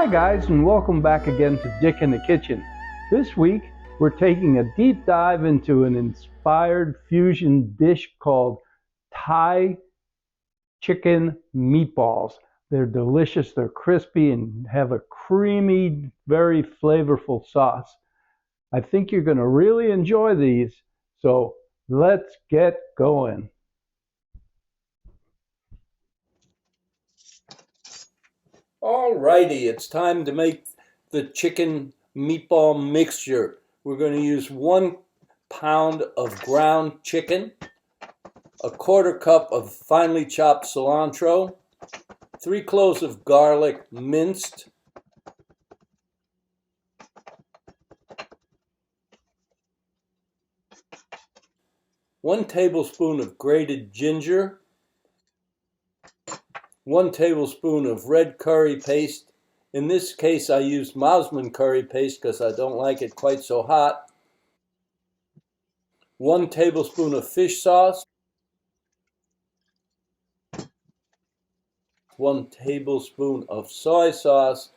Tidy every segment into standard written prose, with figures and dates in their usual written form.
Hi guys, and welcome back again to Dick in the Kitchen. This week we're taking a deep dive into an inspired fusion dish called Thai chicken meatballs. They're delicious, they're crispy, and have a creamy, very flavorful sauce. I think you're going to really enjoy these, so let's get going. Alrighty, it's time to make the chicken meatball mixture. We're going to use 1 pound of ground chicken, a 1/4 cup of finely chopped cilantro, 3 cloves of garlic minced, 1 tablespoon of grated ginger, 1 tablespoon of red curry paste. In this case, I used Mosman curry paste because I don't like it quite so hot. 1 tablespoon of fish sauce, 1 tablespoon of soy sauce,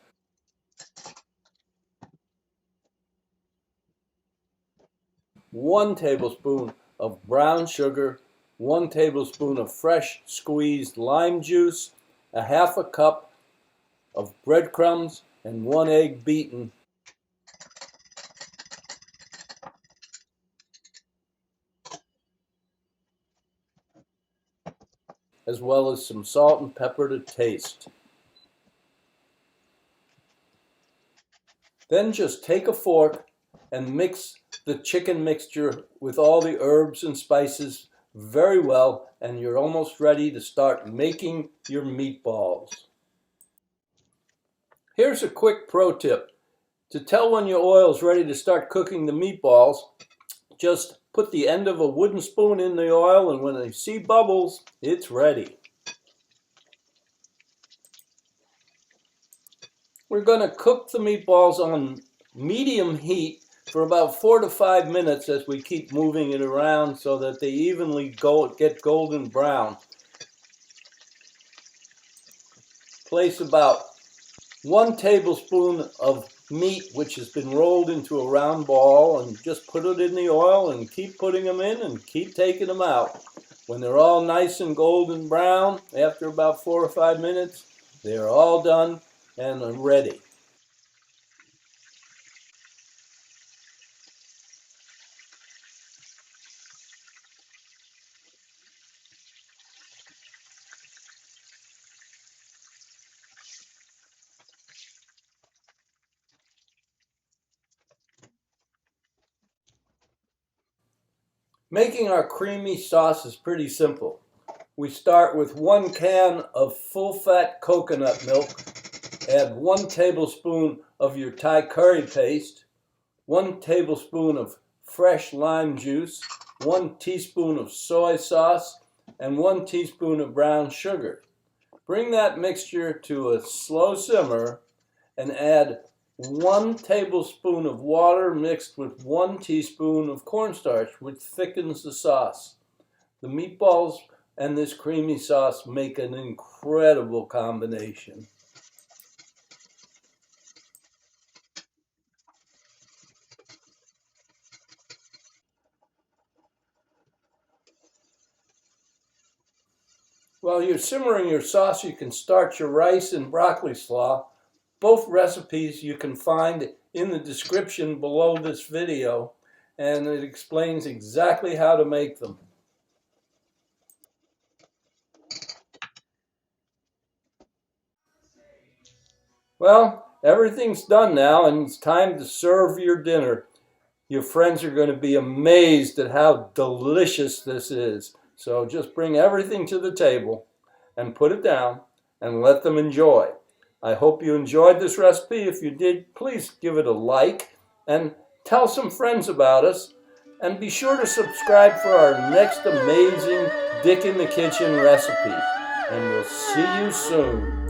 1 tablespoon of brown sugar, 1 tablespoon of fresh squeezed lime juice, a 1/2 cup of breadcrumbs, and 1 egg beaten. As well as some salt and pepper to taste. Then just take a fork and mix the chicken mixture with all the herbs and spices very well, and you're almost ready to start making your meatballs. Here's a quick pro tip. To tell when your oil is ready to start cooking the meatballs, just put the end of a wooden spoon in the oil, and when you see bubbles, it's ready. We're going to cook the meatballs on medium heat for about 4 to 5 minutes as we keep moving it around so that they evenly get golden brown. Place about 1 tablespoon of meat which has been rolled into a round ball, and just put it in the oil and keep putting them in and keep taking them out. When they're all nice and golden brown, after about 4 or 5 minutes, they're all done and ready. Making our creamy sauce is pretty simple. We start with 1 can of full-fat coconut milk. Add 1 tablespoon of your Thai curry paste, 1 tablespoon of fresh lime juice, 1 teaspoon of soy sauce, and 1 teaspoon of brown sugar. Bring that mixture to a slow simmer and add 1 tablespoon of water mixed with 1 teaspoon of cornstarch, which thickens the sauce. The meatballs and this creamy sauce make an incredible combination. While you're simmering your sauce, you can start your rice and broccoli slaw. Both recipes you can find in the description below this video, and it explains exactly how to make them. Well, everything's done now, and it's time to serve your dinner. Your friends are going to be amazed at how delicious this is. So just bring everything to the table and put it down and let them enjoy. I hope you enjoyed this recipe. If you did, please give it a like and tell some friends about us. And be sure to subscribe for our next amazing Dick in the Kitchen recipe. And we'll see you soon.